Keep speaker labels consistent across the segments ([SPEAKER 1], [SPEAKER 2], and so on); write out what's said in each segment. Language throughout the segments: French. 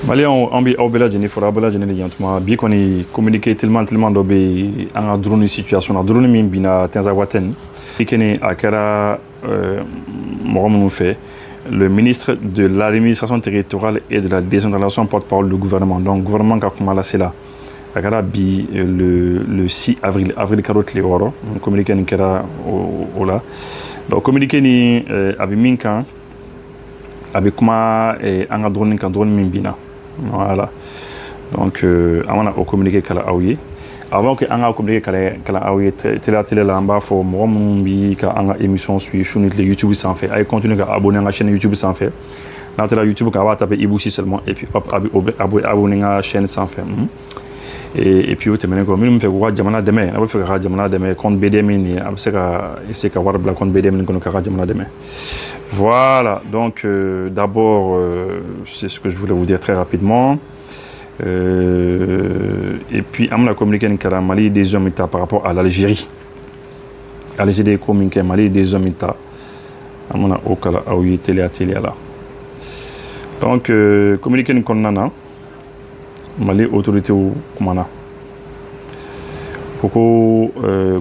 [SPEAKER 1] Malien on bi aw bɛɛ lajɛlen fɔra aw bɛɛ lajɛlen de ɲantuma bi kɔni communiqué tellement dɔ bɛ yen an ka drone situation na drone min binna Tinzawatène bi kɛnɛ a kɛra mɔgɔ minnu fɛ le ministre de l'administration territoriale et de la décentralisation porte-parole du gouvernement donc gouvernement ka kuma lase la a kɛra bi le 6 avril kalo tile wɔɔrɔ communiqué nin kɛra o la donc communiqué ni a bɛ min kan a bɛ kuma an ka drone kan drone min binna. Voilà. Donc, on a communiqué avec l'AOI. Avant que on a communiqué avec l'AOI, télé là, on va faire moi mon bi quand on a émission sur YouTube sans faire. Allez continuer à abonner à la chaîne YouTube sans faire. Dans la YouTube, on va taper Ibouchi seulement et puis hop abonner à la chaîne sans faire. Et puis, tu me dis comme il fait quoi Jamana demain. On va faire Jamana demain compte BDM ni. On va essayer de voir le compte BDM ni qu'on a Jamana demain. Voilà, donc d'abord, c'est ce que je voulais vous dire très rapidement. Et puis, on a communiqué avec Mali des hommes par rapport à l'Algérie. L'Algérie a communiqué Mali des hommes on a au Kala Aoui télé là. Donc, communiqué avec Mali autorité ou Kumana. Pour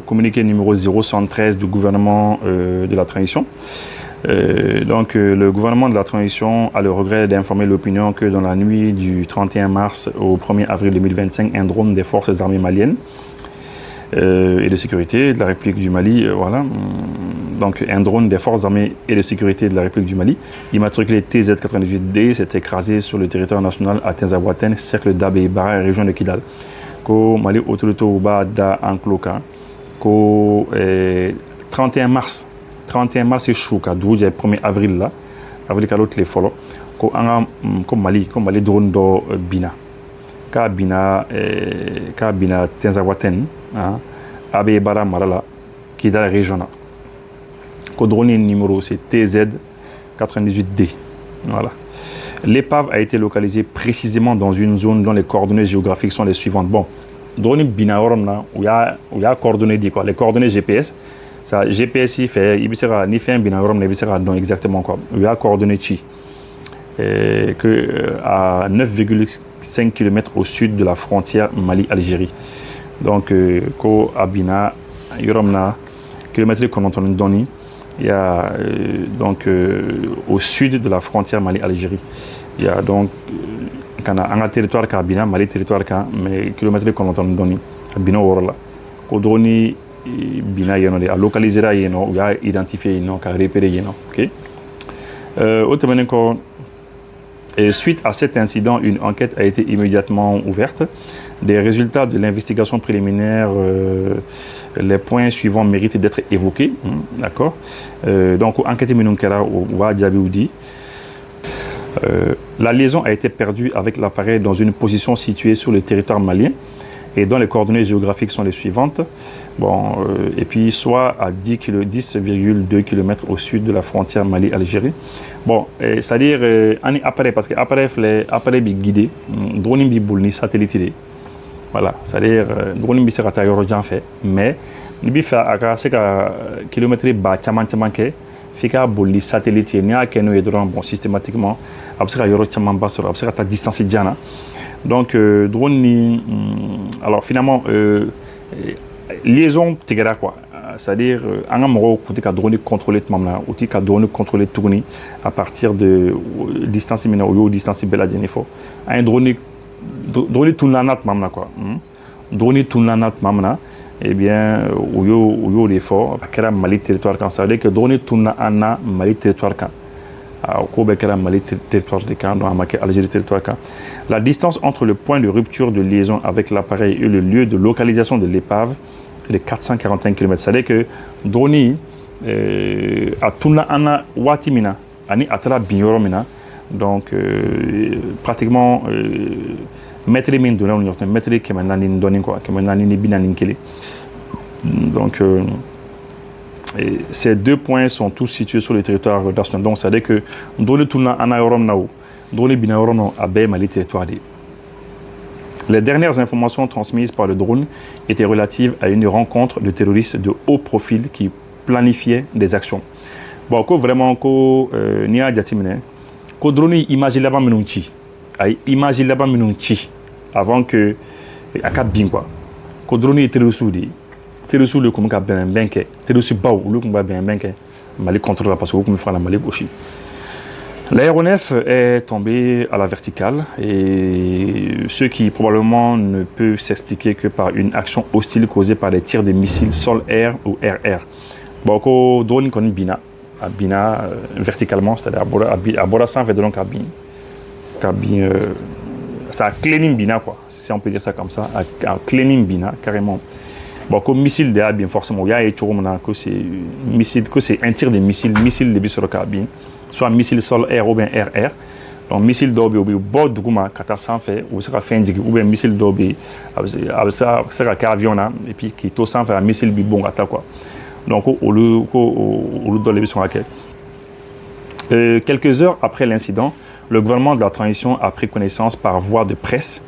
[SPEAKER 1] communiquer numéro 013 du gouvernement de la transition. Donc le gouvernement de la transition a le regret d'informer l'opinion que dans la nuit du 31 mars au 1er avril 2025, un drone des forces armées maliennes et de sécurité de la République du Mali, voilà, donc un drone des forces armées et de sécurité de la République du Mali, immatriculé TZ98D, s'est écrasé sur le territoire national à Tinzawatène, cercle d'Abbé Bara, région de Kidal. Ko Mali autorité Uba da Ankloka, ko 31 mars c'est chaud ka du 1er avril là avril ka l'autre les follow ko anga ko Mali drone do bina ka bina Tinzawatène Abbé Bara Marala qui est dans la région ko drone numéro c'est TZ98D. Voilà. L'épave a été localisée précisément dans une zone dont les coordonnées géographiques sont les suivantes. Bon, drone bina oromna où il y a coordonnées dit quoi, les coordonnées GPS. Ça GPS il fait ni fait un binarum ne sera donc exactement quoi. Il y a coordonnées chi que à 9,5 km au sud de la frontière Mali-Algérie. Donc ko abina yoromna kilomètre qu'on entend donner il y a donc au sud de la frontière Mali-Algérie. Il y a donc quand un territoire kabina Mali territoire ka mais kilomètre qu'on entend donner abina worla ko droni bina yeno de a localiser yeno ou a identifier yeno ka repérer yeno OK et suite à cet incident une enquête a été immédiatement ouverte. Des résultats de l'investigation préliminaire les points suivants méritent d'être évoqués, d'accord. Donc enquête minunkera wa Djabiudi. La liaison a été perdue avec l'appareil dans une position située sur le territoire malien et dont les coordonnées géographiques sont les suivantes. Bon, et puis soit à 10,2 km au sud de la frontière Mali-Algérie. Bon, c'est-à-dire, appareil, parce que l'appareil est guidé, drone est boulni satellite. Voilà, c'est-à-dire, drone est sera taillé fait, mais il y a kilomètres bas, tchaman ke, fika boulni satellite, il y a bon systématiquement, après yoro tchaman bas, après ta distance diana. Donc, drone ni, alors finalement, liaison tigera quoi, c'est-à-dire un amoro côté ka drone contrôler tout mamna outil ka drone contrôler tourner à partir de distance mina ou distance bela denefo un drone tournanat mamna quoi, drone tournanat mamna eh bien ou l'effort kera Mali territoire kan, ça veut dire que drone tourna ana Mali territoire kan au kera Mali territoire de kan dans Algérie territoire kan. La distance entre le point de rupture de liaison avec l'appareil et le lieu de localisation de l'épave est de 441 km. C'est-à-dire que drone a tourna ana watimina ani atara binyoromina donc pratiquement mètre min de là mètre que maintenant ni donné quoi, que maintenant ni binani kele. Donc ces deux points sont tous situés sur le territoire national. Donc c'est-à-dire que drone tourna ana yorom nao drone binarono abe Mali territoire. Les dernières informations transmises par le drone étaient relatives à une rencontre de terroristes de haut profil qui planifier des actions. Bon, ko vraiment ko ni a jatimine ko drone image là-bas minun ci ay image là-bas minun ci avant que aka bin quoi ko drone teresu le comme ka ben benke teresu baw le comme ben benke Mali contrôle parce que vous me fera la Mali gauche. L'aéronef est tombé à la verticale et ce qui probablement ne peut s'expliquer que par une action hostile causée par des tirs de missiles sol-air ou air-air. Bon, ko drone kon bina verticalement, c'est-à-dire à Borassan fait de long cabine. Ça a cleaning bina quoi, si on peut dire ça comme ça, à cleaning bina carrément. Bon, comme missile de bien forcément, il y a et que c'est missile, que c'est un tir de missile de sur le cabine, soit missile sol-air ou bien air-air. Donc missile d'obé ou bord du gouma kata sans fait ou ça fait ou bien missile d'obé ça avion là et puis qui tout sans faire un missile bi bon attaque quoi. Donc, au lieu de l'émission laquelle. Quelques heures après l'incident, le gouvernement de la transition a pris connaissance par voie de presse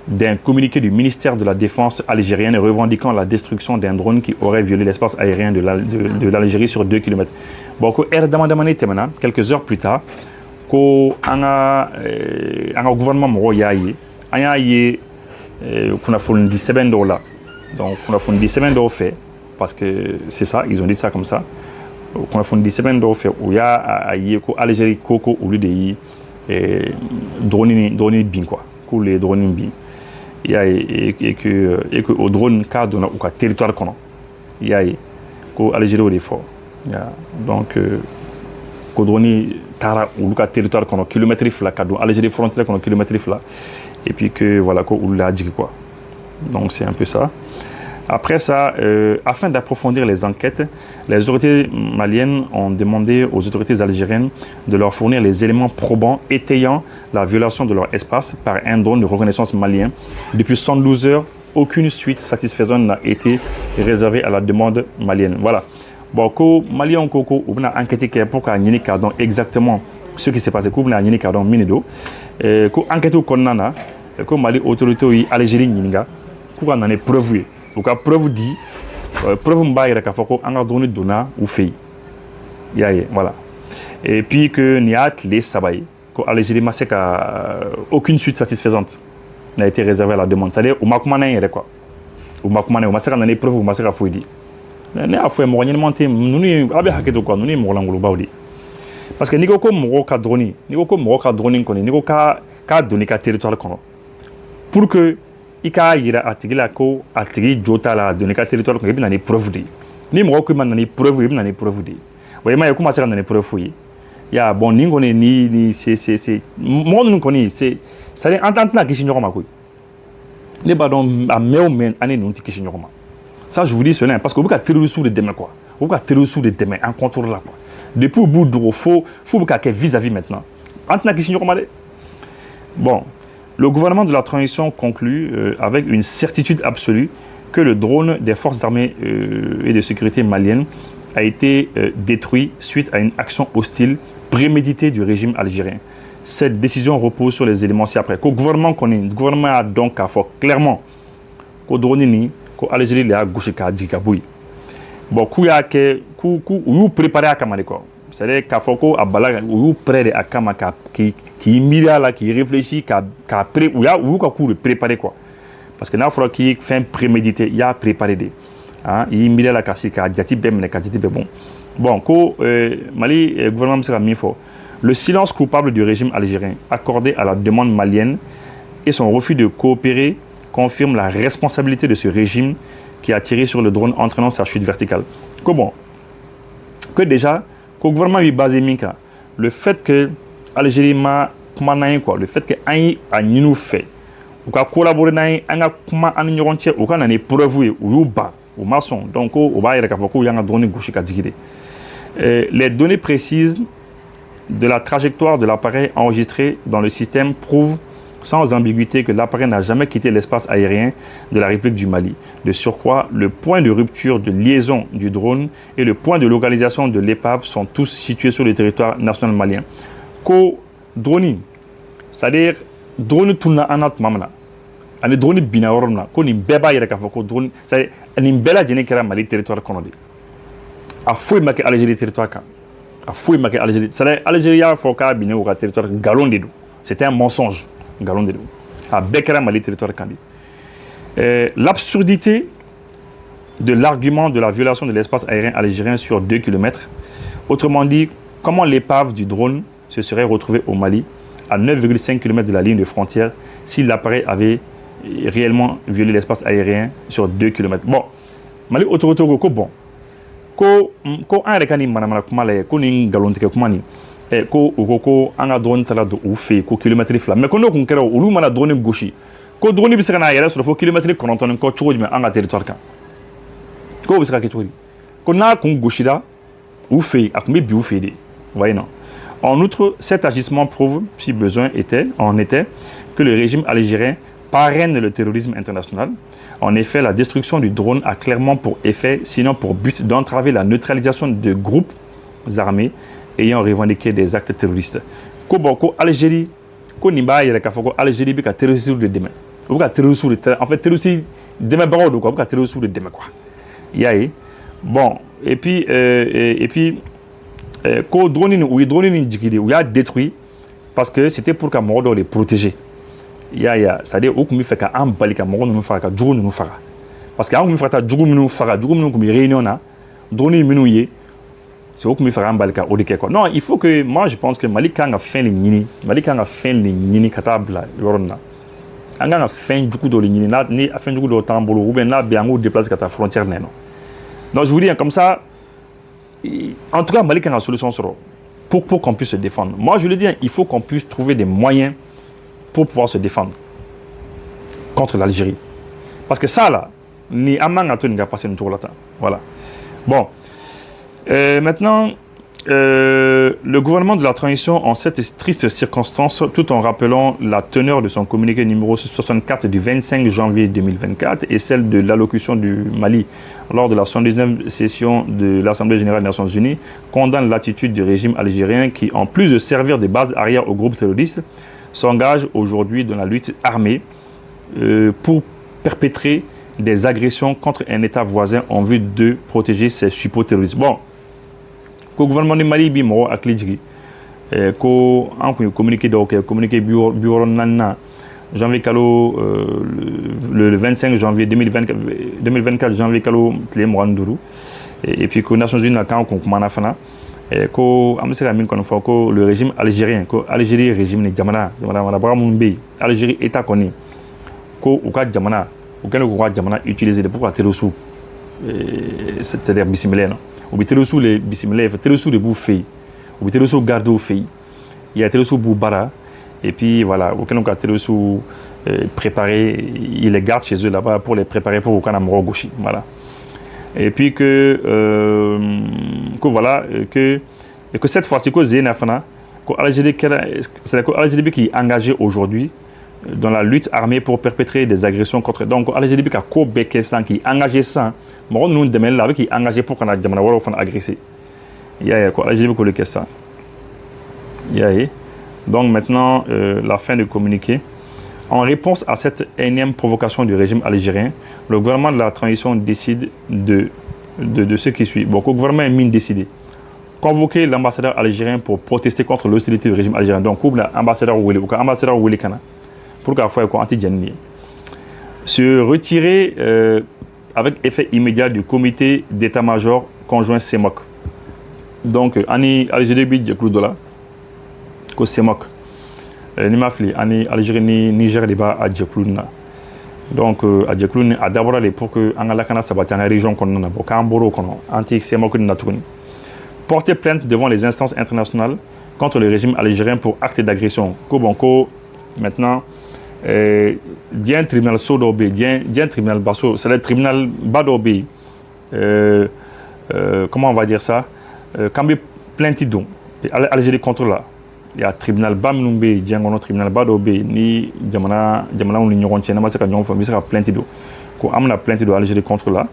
[SPEAKER 1] d'un communiqué du ministère de la Défense algérienne revendiquant la destruction d'un drone qui aurait violé l'espace aérien de l'Algérie sur 2 km. Bon, quelques heures plus tard, le gouvernement moyen a eu $17 là. Donc, on a fait $17 fait. Parce que c'est ça, ils ont dit ça comme ça. On a fait $17 fait où il y a Algérie Coco au lieu de drone bin quoi, pour les drones bin. Il y a et que au drone cadre ou territoire qu'on il y a que Algérie au fort. Donc que drone tara ou le territoire qu'on kilomètre là cadre Algérie frontière qu'on kilomètre là et puis que voilà que ou la dit quoi. Donc c'est un peu ça. Après ça, afin d'approfondir les enquêtes, les autorités maliennes ont demandé aux autorités algériennes de leur fournir les éléments probants étayant la violation de leur espace par un drone de reconnaissance malien. Depuis 112 heures, aucune suite satisfaisante n'a été réservée à la demande malienne. Voilà. Bon, ko Malien Koko, on a enquêté pour qu'on ait exactement ce qui s'est passé. Qu'on a enquêté dans Minedo. Ko enquête au Konana, ko Mali autorité algérienne Ninga, qu'on en ait preuve. Donc la preuve dit, preuve m'baïra qu'à faut qu'on a donné donna ou fait. Voilà. Et puis que niat les sabaï, que l'Algérie m'a c'est aucune suite satisfaisante n'a été réservée à la demande. C'est-à-dire au makumana y quoi. Au makumana, au massacre n'a les preuves, au massacre fouille dit. Né a fait moyen monter, nous n'y abé haketo quoi, nous n'y morangolo baudi. Parce que nigo comme moro ka drone, nigo comme moro ka drone koné, nigo ka donné ka territoire kono. Pour que ika yira atigila ko atigi jota la donné ka territoire ko ibina ni preuve de ni mo ko man ni preuve ibina ni preuve de way ma ko ma sera ni preuve yi ya bon ningo ni c'est mo non ko ni c'est ça entente na kishi nyoma ko ne ba don a meu men ani non kishi nyoma ça je vous dis cela parce que vous ka tirer sous les demain quoi vous ka tirer sous les demain en contrôle là quoi depuis au bout du faut que vis-à-vis maintenant entente na kishi nyoma de bon. Le gouvernement de la transition conclut avec une certitude absolue que le drone des forces armées et de sécurité maliennes a été détruit suite à une action hostile préméditée du régime algérien. Cette décision repose sur les éléments ci-après. Le gouvernement a donc à faire clairement que le drone ni que l'Algérie a gauche ka dikaboui. Bon, ou préparé à Kamale quoi. C'est-à-dire qu'à Foko, à Balaga, ou près de Akama, qui mira là, qui réfléchit, qui pré, ou ya ou qui préparé quoi. Parce que là, il faut qu'il fait un prémédité, il y a préparé des. Hein, il mira là, qui a dit bien, mais qui a dit bon. Bon, ko Mali, gouvernement sera mis fort. Le silence coupable du régime algérien accordé à la demande malienne et son refus de coopérer confirme la responsabilité de ce régime qui a tiré sur le drone entraînant sa chute verticale. Comment? Que déjà le gouvernement est basé minka le fait que l'Algérie m'a quoi le fait que a nous fait ou qu'a collaboré naï anga kuma an ñorontier ou kana ne preuve ou ba ou maçon donc au ba ira ka foko yanga donné gauche ka digide les données précises de la trajectoire de l'appareil enregistré dans le système prouvent sans ambiguïté que l'appareil n'a jamais quitté l'espace aérien de la République du Mali. De surcroît, le point de rupture de liaison du drone et le point de localisation de l'épave sont tous situés sur le territoire national malien. Ko drone, c'est-à-dire drone tourna anat mamna. Ani drone binaorna ko ni beba yere ka fako drone, c'est ni bela jene kera Mali territoire kono de. a foyi ma kɛ Algérie territoire kan a foyi ma kɛ Algérie c'est-à-dire Algérie y'a fɔ k'a binna u ka territoire nkalon de don c'était un mensonge nkalon de don a bɛɛ kɛra Mali territoire kan de l'absurdité de l'argument de la violation de l'espace aérien algérien sur 2 km. Autrement dit, comment l'épave du drone se serait retrouvée au Mali à 9,5 km de la ligne de frontière si l'appareil avait réellement violé l'espace aérien sur 2 km. Bon, Mali autorité ko bon. Ko an yɛrɛ ka ni manamana kuma la ko ni ngalontigɛ kuma ni ko an ka drone taara don u fɛ ko kilomètre 2 mais ko n'o kun kɛra olu mana drone gosi ko drone bɛ se ka n'a yɛrɛ sɔrɔ fo kilomètre 9 ni kɔ cogo jumɛn an ka territoire kan ko bɛ se ka kɛ cogo di ko n'a kun gosira u fɛ a kun bɛ bi u fɛ de voyez non. En outre, cet agissement prouve, si besoin était, que le régime algérien parraine le terrorisme international. En effet, la destruction du drone a clairement pour effet, sinon pour but, d'entraver la neutralisation de groupes armés ayant revendiqué des actes terroristes. Ko Algérie, ko nimba yɛrɛ k'a fɔ ko Algérie bɛ ka terroristes de dɛmɛ. U bɛ ka terroristes de en fait terroristes dɛmɛbagaw don quoi, u bɛ ka terroristes de dɛmɛ quoi. Y'a ye. Bon, et puis ko drone u ye drone ni jigi de u y'a détruit parce que c'était pour ka mɔgɔ dɔw de protéger. Ya c'est-à-dire u kun bɛ fɛ ka an bali ka mɔgɔ ninnu faga ka jugu ninnu faga parce que an kun bɛ fɛ ka taa jugu minnu faga jugu minnu kun bɛ réunion na drone minnu ye c'est u kun bɛ fɛ ka an bali ka o de kɛ quoi. Non, il faut que moi je pense que Mali kan ka fɛn de ɲini Mali kan ka fɛn de ɲini ka taa bila yɔrɔ nin na an kan ka fɛn jugu dɔ de ɲini ni fɛn jugu dɔ t'an bolo ou bien n'a bɛ an k'u déplacer ka taa frontière nɛ. Donc je vous dis comme ça. En tout cas, Mali a une solution pour qu'on puisse se défendre. Moi, je le dis, il faut qu'on puisse trouver des moyens pour pouvoir se défendre contre l'Algérie. Parce que ça, là, ni Amman a pas passé une tour là-dedans. Voilà. Bon. Maintenant, le gouvernement de la transition, en cette triste circonstance, tout en rappelant la teneur de son communiqué numéro 64 du 25 janvier 2024 et celle de l'allocution du Mali lors de la 79e session de l'Assemblée générale des Nations Unies, condamne l'attitude du régime algérien qui, en plus de servir de base arrière aux groupes terroristes, s'engage aujourd'hui dans la lutte armée pour perpétrer des agressions contre un État voisin en vue de protéger ses suppôts terroristes. Bon, le gouvernement du Mali bi mo aklijigi ko an kun communiqué donc communiqué bureau nanna janvier kalo le 25 janvier 2024 janvier kalo tle mwanduru et puis que Nations Unies kan kun kuma na fana ko amse ka min kon fo ko le régime algérien ko Algérie régime ni jamana ba mun be Algérie état koni ko u ka jamana u kene ko ka jamana utiliser pour terrorisme c'est-à-dire bismillah non ou bien terrorisme les bismillah terrorisme de bouffé ou bien terrorisme garder au pays il y a terrorisme boubara et puis voilà aucun cas terrorisme préparé ils les gardent chez eux là-bas pour les préparer pour aucun amro gauchi voilà et puis que voilà que cette fois-ci que Zénafana que Algérie c'est que Algérie qui est engagée aujourd'hui dans la lutte armée pour perpétrer des agressions contre donc Algérie qui a co-béqué ça qui engagé ça mais nous demain là qui engagé pour qu'on a jamana wala fana agresser il y a quoi Algérie qui le caisse ça il y a donc maintenant la fin du communiqué en réponse à cette énième provocation du régime algérien le gouvernement de la transition décide de ce qui suit bon le gouvernement est mis décidé convoquer l'ambassadeur algérien pour protester contre l'hostilité du régime algérien donc l'ambassadeur Wele Kana pour qu'à fois anti-djani se retirer avec effet immédiat du comité d'état-major conjoint CEMOC. Donc ani Algérie bi jeklu dola ko CEMOC ni mafli ani Algérie ni Niger débat a jeklu na donc a jeklu ni a d'abord aller pour que an la kana sabati en région qu'on na boka mboro kono anti CEMOC na tukuni porter plainte devant les instances internationales contre le régime algérien pour acte d'agression ko bonko maintenant d'un tribunal sodobé d'un tribunal basso c'est le tribunal badobé comment on va dire ça quand bien plainte donc Algérie contre là il y a tribunal bamnumbe d'un tribunal badobé ni jamana on l'ignorant tiens mais c'est quand on fait plainte donc ko amna plainte de Algérie contre là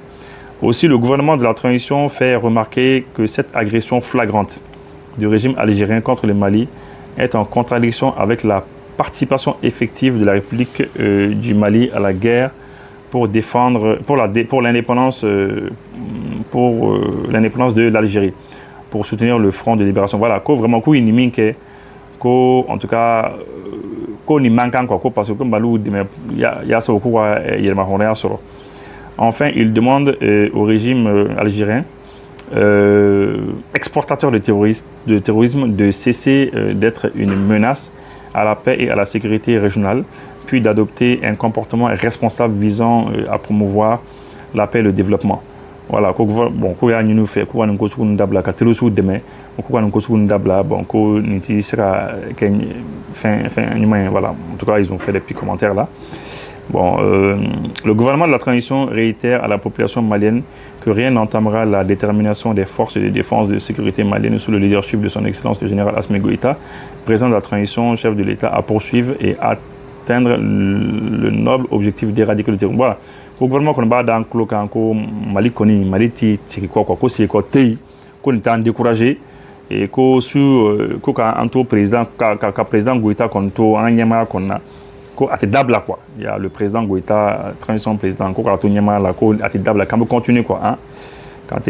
[SPEAKER 1] aussi le gouvernement de la transition fait remarquer que cette agression flagrante du régime algérien contre le Mali est en contradiction avec la participation effective de la République du Mali à la guerre pour défendre pour l'indépendance l'indépendance de l'Algérie, pour soutenir le front de libération. Voilà, ko vraiment ko inimi ke ko en tout cas ko ni manquant quoi, parce que Malou il y a ça beaucoup enfin, il demande au régime algérien exportateur de terrorisme de cesser d'être une menace à la paix et à la sécurité régionale, puis d'adopter un comportement responsable visant à promouvoir la paix et le développement. Voilà, bon, ko ya ñu fait ko wan ko su ndabla ka terusu deme ko wan ko su ndabla bon ko niti sera fin voilà, en tout cas ils ont fait des petits commentaires là. Bon, le gouvernement de la transition réitère à la population malienne que rien n'entamera la détermination des forces de défense et de sécurité maliennes sous le leadership de son excellence le général Assimi Goïta, président de la transition, chef de l'État, à poursuivre et atteindre le noble objectif d'éradiquer le terrorisme. Voilà. Le gouvernement qu'on va dans le camp Mali koni Mali ti quoi ko si ko tei ko ni tan décourager et ko su ko ka anto président ka président Goïta kon to anyama kon na ko atidable quoi. Il y a le président Goïta transition président ko ka to nyama la ko atidable quand continuer quoi hein. Quand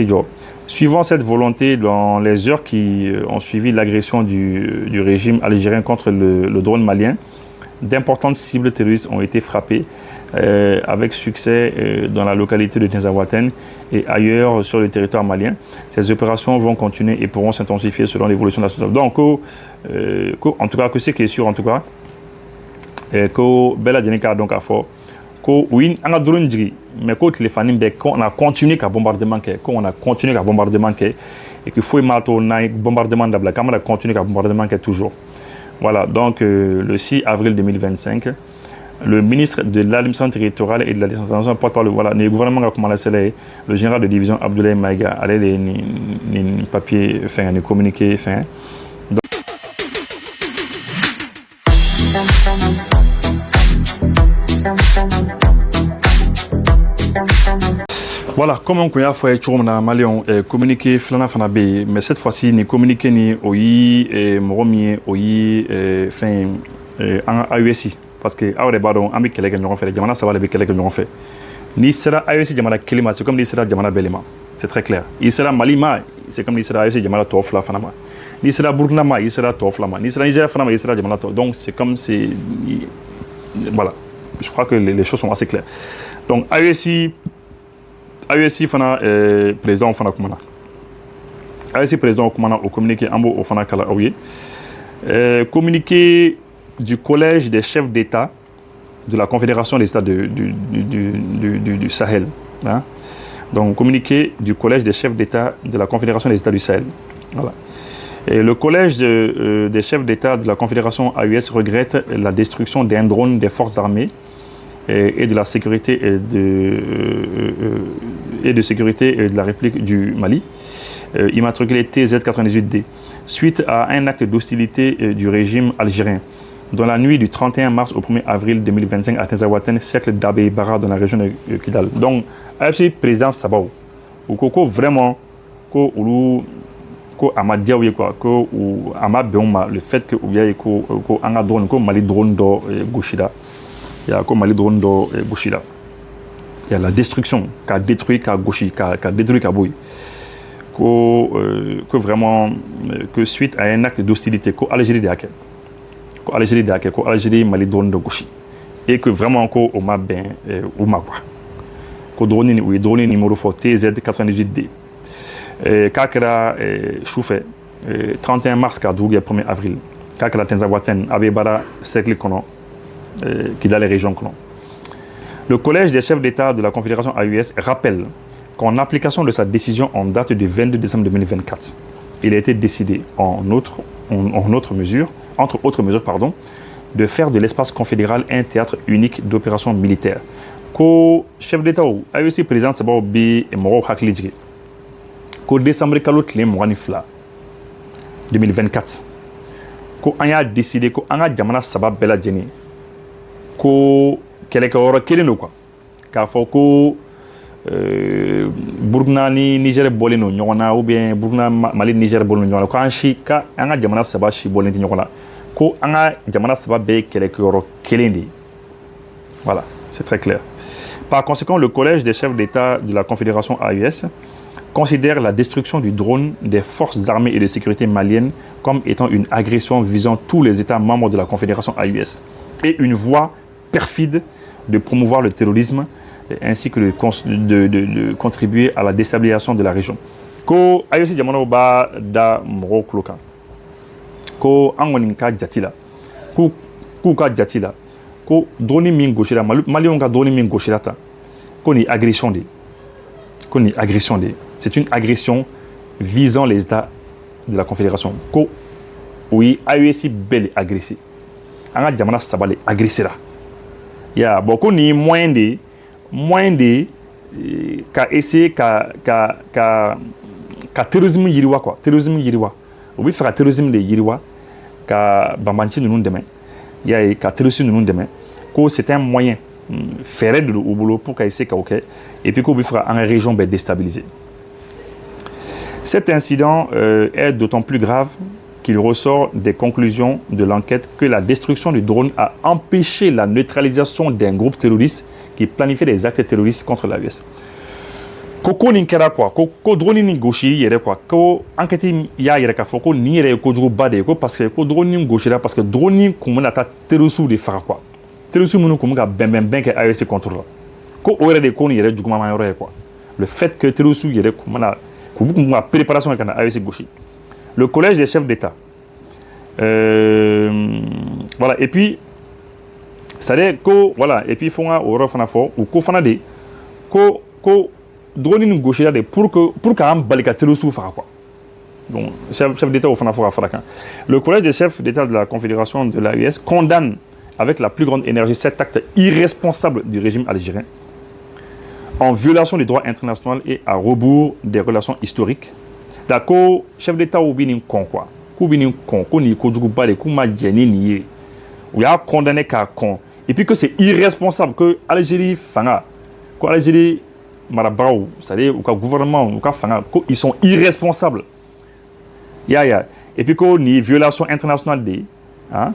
[SPEAKER 1] suivant cette volonté dans les heures qui ont suivi l'agression du régime algérien contre le drone malien, d'importantes cibles terroristes ont été frappées avec succès dans la localité de Tinzaouaten et ailleurs sur le territoire malien. Ces opérations vont continuer et pourront s'intensifier selon l'évolution de la situation. Donc, en tout cas, que c'est qui est sûr, en tout cas, que Bella Djenika donc a fait, que oui, on a drone mais que les familles, qu'on a continué à bombardement, qu'on a continué à bombardement, et qu'il faut un bombardement de la caméra, continuer à bombardement toujours. Voilà, donc le 6 avril 2025, le ministre de l'administration territoriale et de la décentralisation porte-parole, voilà, le gouvernement a commencé le général de division Abdoulaye Maïga allait les papiers, enfin, les communiqués, enfin. Voilà, comme on a fait Malion communiqué Flana Fanabe, mais cette fois-ci, ni communiqué ni OI, Moromier, OI, fin, en AUSI. Parce que, à Bardon, Ami Kelek nous fait, les Diamana, ça va les Kelek nous fait. Ni sera AUSI Diamana Kelima, c'est comme ni sera Diamana Belema. C'est très clair. Il sera Malima, c'est comme ni sera AUSI Diamana Tofla Fanama. Ni sera Burknama, il sera Toflama. Ni sera Niger Fanama, il sera Diamana Tof. Donc, c'est comme c'est. Voilà. Je crois que les choses sont assez claires. Donc, AUSI Fana, président Fana Koumana. AUSI président Koumana au communiqué Ambo au Fana Kala Aouye. Communiqué du collège des chefs d'État de la Confédération des États du Sahel. Hein? Donc, communiqué du collège des chefs d'État de la Confédération des États du Sahel. Voilà. Et le collège des chefs d'État de la Confédération AUS regrette la destruction d'un drone des forces armées et de la sécurité et de sécurité de la République du Mali, immatriculé TZ98D, suite à un acte d'hostilité du régime algérien. Dans la nuit du 31 mars au 1er avril 2025 à Tinzaouaten, cercle d'Abbé Bara dans la région de Kidal. Donc, AFC président Sabao, ou Koko vraiment, ko Amadiaouye quoi, ko ou Amabeoma, le fait que ou y ko anga drone, ko Mali drone do Gouchida, il y a ko Mali drone do Gouchida. Il y a la destruction, qu'a détruit qu'a Gouchi, qu'a détruit qu'a Bouy. Que vraiment, que suite à un acte d'hostilité, ko Algérie de Hakel. Algérie d'Aké, Algérie Mali drone de Gouchi et que vraiment au Mabin ou Magua que drone ou drone numéro fort TZ98D Kakera Choufé 31 mars 1er avril Kakera Tinzaouaten Abebara cercle Kono qui dans les régions Kono. Le collège des chefs d'État de la Confédération AUS rappelle qu'en application de sa décision en date du 22 décembre 2024, il a été décidé entre autres mesures, de faire de l'espace confédéral un théâtre unique d'opérations militaires. Ko chef d'État ou AUC président Sabao B et Moro Haklidjige. Ko décembre kalot le Mouanifla 2024. Ko anya décidé ko anga jamana saba bela djeni. Ko keleka oro kelino quoi. Ka fo ko Burkina ni Niger bolino ñogona ou bien Burkina Mali Niger bolino ñogona ko anchi ka anga jamana saba shi bolenti ñogona ko anga jamana saba be kele ko kelendi. Voilà, c'est très clair. Par conséquent, le collège des chefs d'État de la Confédération AES considère la destruction du drone des forces armées et de sécurité maliennes comme étant une agression visant tous les États membres de la Confédération AES et une voie perfide de promouvoir le terrorisme ainsi que de contribuer à la déstabilisation de la région. Ko AES jamano ba da moro kloka. Ko angoni ka jatila. Ku ka jatila. Ko drone min goshira malion ka drone min goshira ta. Ko ni agression de. Ko ni agression de. C'est une agression visant les États de la Confédération. Ko oui, AES bel agressé. Anga jamana sabale agressé là. Ya beaucoup ni moins de ka essayer ka terrorisme yiriwa quoi. Terrorisme yiriwa. Ou bien faire terrorisme de yiriwa ka bambanchi nous demain. Ya ka terrorisme nous demain. Ko c'est un moyen faire de au boulot pour ka essayer ka OK et puis ko bi faire en région ben déstabilisée. Cet incident est d'autant plus grave qu'il ressort des conclusions de l'enquête que la destruction du drone a empêché la neutralisation d'un groupe terroriste qui planifiait des actes terroristes contre l'AES. Koko ni kera quoi, ko drone ni gauchi yere quoi, ko enquête ya yere ka foko ni yere ko jugo bade ko parce que ko drone ni gauchi là parce que drone ni kumuna ta terrorisme de fara quoi. Terrorisme munu kumuka ben que AES contrôle. Ko ore de ko ni yere jugo mama yore quoi. Le fait que terrorisme yere kumuna la préparation avec AES gauchi. Le collège des chefs d'État. Voilà, et puis, ça dit que, voilà, et puis, il faut un refanafor ou qu'on fana de, que drone une gauche là pour qu'un balika terrorisme fasse quoi. Donc, chef d'État au fanafor à Farakan. Le collège des chefs d'État de la Confédération de l'AES condamne avec la plus grande énergie cet acte irresponsable du régime algérien, en violation du droit international et à rebours des relations historiques. D'accord, chef d'État ou bien con quoi, ou bien con, qu'on y conjugue pas les coups magéni nié, ou y a condamné qu'à con, et puis que c'est irresponsable que Algérie fanga, que Algérie marabrau, c'est-à-dire ou que gouvernement ou que fanga, ils sont irresponsables. Ya, et puis que ni violation internationale des, hein,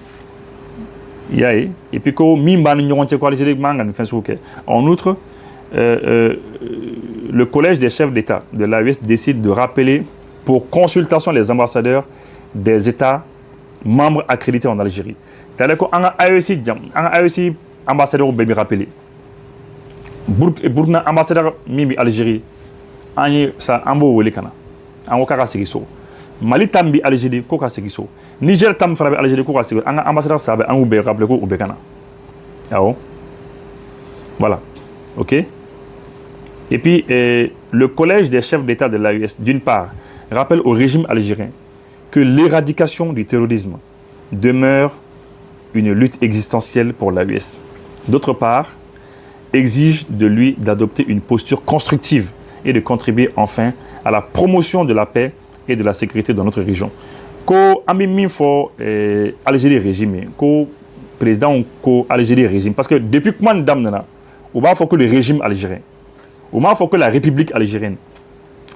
[SPEAKER 1] ya, et puis que mimba n'y ont pas Algérie mangan fin souke. En outre, le collège des chefs d'État de l'AES décide de rappeler pour consultation les ambassadeurs des États membres accrédités en Algérie. C'est-à-dire qu'en AES, ambassadeur bébé rappelé. Burkina ambassadeur Mimi Algérie, ça ambo wele kana. En okara segiso. Mali tambi Algérie koka segiso. Niger tam frabe Algérie koka segiso. En ambassadeur sabe en ube rappelé ko ube kana. Ah voilà. OK? Et puis, le collège des chefs d'État de l'AES, d'une part, rappelle au régime algérien que l'éradication du terrorisme demeure une lutte existentielle pour l'AES. D'autre part, exige de lui d'adopter une posture constructive et de contribuer enfin à la promotion de la paix et de la sécurité dans notre région. Ko ami fo Algérie régime, ko président ko Algérie régime parce que depuis que man damna, on va faut que le régime algérien. Il faut que la République algérienne.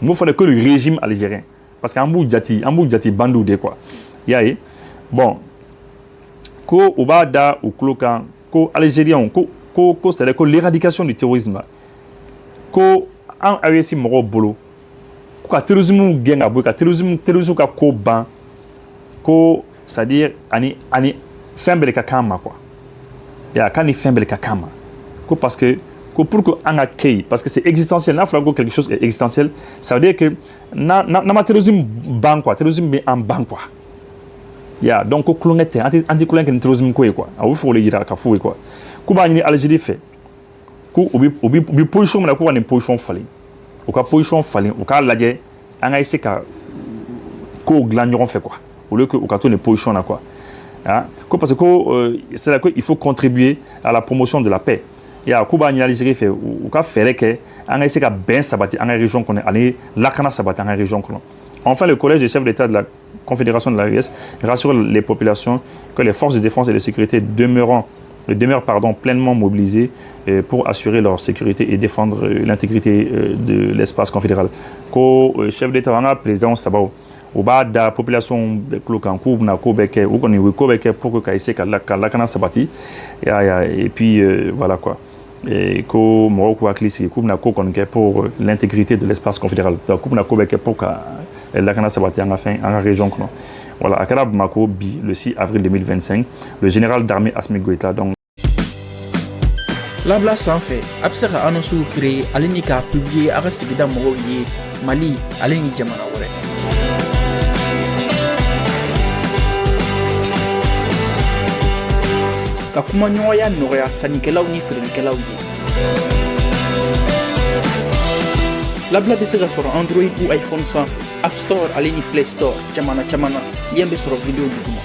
[SPEAKER 1] Il faut que le régime algérien. Parce qu'en bout de bandou de quoi. Yaye. Bon. Ko Obada ou Klokan, ko Algérien, c'est-à-dire que l'éradication du terrorisme. Ko en AES moro bolo. Ko terrorisme gang abo, ko terrorisme ka ko ban. Ko c'est-à-dire ani fembele ka kama quoi. Ya kani fembele ka kama. Ko parce que pour que on accueille parce que c'est existentiel là il faut que quelque chose est existentiel ça veut dire que na terrorisme ban quoi terrorisme en ban quoi ya donc ko klongete anti klongete terrorisme quoi il faut le dire ka fou quoi ko ba ni Algérie fait ko obi position na ko ni position fali o ka position fali o ka laje anga essayer ka ko glanyon fait quoi au lieu que o ka tourner position là quoi hein parce que c'est là qu'il faut contribuer à la promotion de la paix. Il y a Kuba ni Algérie fait ou ka faire que en essayer ben sabati en région qu'on est allé lakana sabati en région qu'on. Enfin le collège des chefs d'État de la Confédération de l'AES rassure les populations que les forces de défense et de sécurité demeurent pleinement mobilisées pour assurer leur sécurité et défendre l'intégrité de l'espace confédéral. Ko chef d'État en président Sabao ou bas de la population de Klokankou na Kobeke ou qu'on est Kobeke pour que kaise la kana sabati et puis voilà quoi. et ko mɔgɔw k'u hakili sigi k'u bɛna ko kɔni kɛ pour l'intégrité de l'espace confédéral donc k'u bɛna ko bɛ kɛ pour ka lakana sabati an ka région kɔnɔ voilà a kɛra Bamako bi le 6 avril 2025 le général d'armée Assimi Goïta donc
[SPEAKER 2] labla sanfɛ a bɛ se ka annonce créer ale ni k'a publier a ka sigida mɔgɔw ye Mali ale ni jamana wɛrɛ ka kuma ɲɔgɔnya nɔgɔya sannikɛlaw ni feerelikɛlaw ye labla bɛ se ka sɔrɔ Android ou iPhone sanfɛ App Store ale ni Play Store jamana caman na lien bɛ sɔrɔ video duguma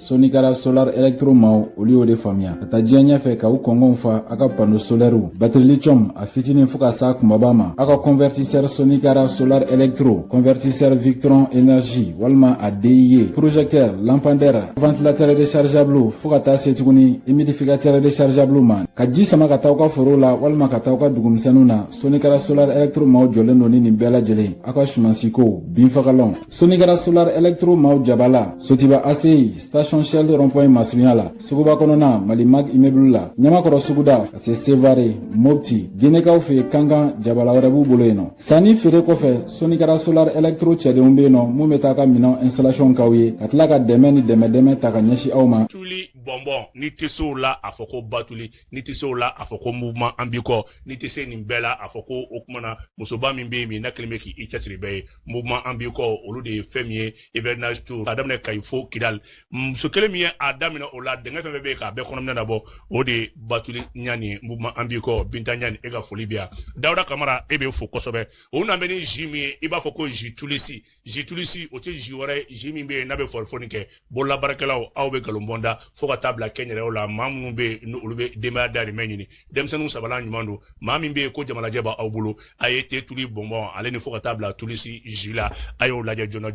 [SPEAKER 3] Sonikara Solar Electro Mao olio de famia ata dianya fe ka u kongon fa aka panneau solaire batterie lithium a fitinin fuka sa kumabama aka convertisseur Sonikara Solar Electro convertisseur Victron Energy walma a DIE projecteur lampadaire ventilateur rechargeable fuka ta setuguni humidificateur rechargeable man ka ji sama ka taw ka foro la walma ka taw ka dugumsanu na Sonikara Solar Electro Mao joleno ni bela jele aka shumansiko binfagalon Sonikara Solar Electro Mao jabala sotiba ACI station Shell rond-point Masunyala, Suguba Konona, Malimag Imeblula, Nyamakoro Suguda, Ase Sevare, Mopti, Gineka Ofe, Kanga, Jabala Warabu Boleno. Sani Fere Kofe, Sonikara Solar Electro Chede Umbeno, Mumetaka Minan Installation Kawi, Katlaka Demeni Deme Taka Nyeshi Auma.
[SPEAKER 4] Tuli bonbon, ni teso la afoko batuli, ni teso la afoko mouvement ambiko, ni tese nimbela afoko okmana, musoba mimbe mi nakelimeki ichasribe, mouvement ambiko, olu de femie, hivernage tour, adamne kaifo kidal, so kele mi adamina ola denga fe be ka be konom na dabo o de batuli nyani mouvement ambiko binta nyani ega folibia Dawda Kamara ebe fo kosobe o na be ni jimi iba foko jitulisi o te jiwore jimi be na be forfonike bolla barakelaw aw be galombonda fo ka tabla kenyere ola mamu be no ulube dema dari menini demsanu sabala nyumando mami be ko jamala jeba aw bulu ayete tuli bonbon ale ni fo ka tabla tulisi jila ayo laje jona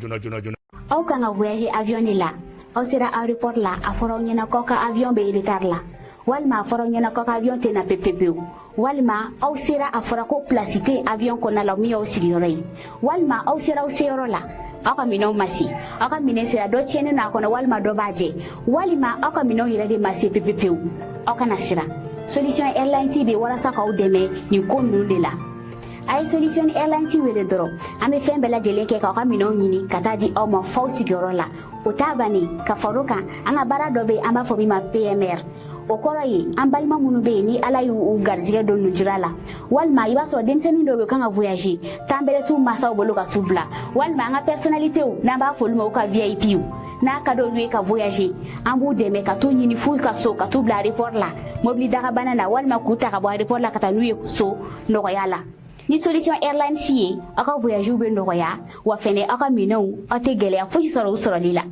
[SPEAKER 5] aw kan ka voyager avion ni la aw sera aéroport la a fɔra aw ɲɛna k'aw ka avion bɛ retard la walima a fɔra aw ɲɛna k'aw ka avion tɛna pepepewu walima aw sera a fɔra ko place tɛ avion kɔnɔna la min y'aw sigiyɔrɔ ye walima aw sera aw seyɔrɔ la aw ka minɛnw ma se aw ka minɛn sera dɔ tiɲɛnen n'a kɔnɔ walima dɔ b'a jɛ walima aw ka minɛnw yɛrɛ de ma se pepepewu aw kana siran Solution Airlines bɛ walasa k'aw dɛmɛ nin ko ninnu de la. A ye Solution Airlines wele dɔrɔn an bɛ fɛn bɛɛ lajɛlen kɛ k'aw ka minɛnw ɲini ka taa di aw ma f'aw sigiyɔrɔ la o t'a bannen ka far'o kan an ka baara dɔ bɛ yen an b'a fɔ min ma PMR o kɔrɔ ye an balima minnu bɛ yen ni Ala y'u garizigɛ don nujura la walima i b'a sɔrɔ denmisɛnnin dɔw bɛ kan ka voyager temps bɛrɛ t'u masaw bolo ka t'u bila walima an ka personnalités n'an b'a fɔ olu ma ko ka VIP n'a ka d'olu ye ka voyager an b'u dɛmɛ ka t'u ɲini f'u ka so ka t'u bila aéroport la mobili dagabana na walima k'u ta ka bɔ aéroport la ka taa n'u ye so nɔgɔya la. Ni Solution Airlines ye aw ka voyage bɛ nɔgɔya wa fɛnɛ aw ka minɛnw aw tɛ gɛlɛya fosi sɔrɔ u sɔrɔli la.